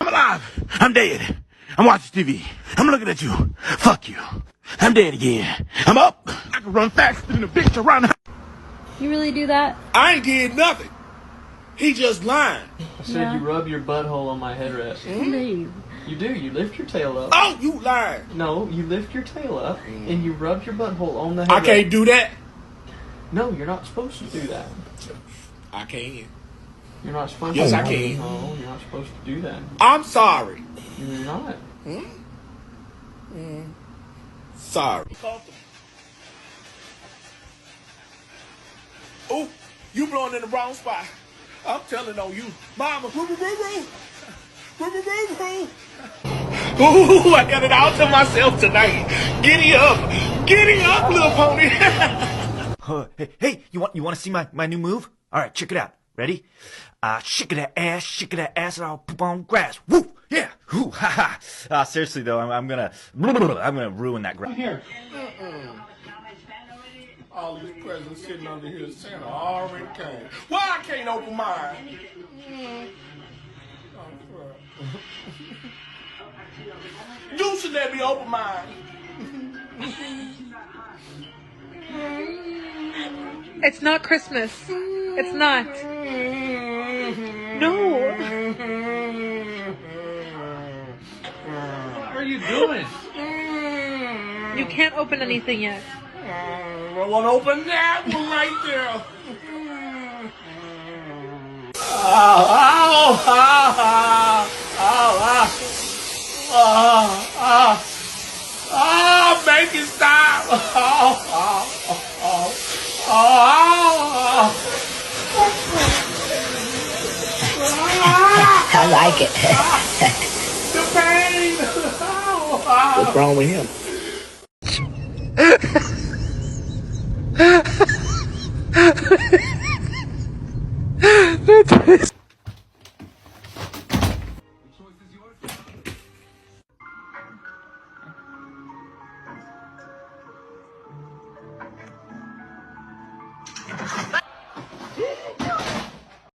I'm alive. I'm dead. I'm watching TV. I'm looking at you. Fuck you. I'm dead again. I'm up. I can run faster than a bitch around the house. You really do that? I ain't did nothing. He just lying. I said you rub your butthole on my headrest. Leave. You do. You lift your tail up. Oh, you lying. No, you lift your tail up and you rub your butthole on the headrest. I can't do that. No, you're not supposed to do that. I can. You're not supposed Yes, to. I can. No, you're not supposed to do that. I'm sorry. You're not. Sorry. Oh, you blowing in the wrong spot. I'm telling on you. Mama, woo, woo, woo, woo. Woo, woo, woo, woo. Ooh, I got it all to myself tonight. Giddy up, little pony. Hey, you want to see my new move? All right, check it out. Ready? Shake that ass, and I'll poop on grass. Woo! Yeah! Woo! Ha ha! Seriously though, I'm gonna ruin that grass. Here. All these presents sitting under here. Santa already came. Why I can't open mine? You should let me open mine. It's not Christmas. It's not. No. What are you doing? You can't open anything yet. I want to open that one right there. Make it stop. I like it. The pain. What's wrong with him?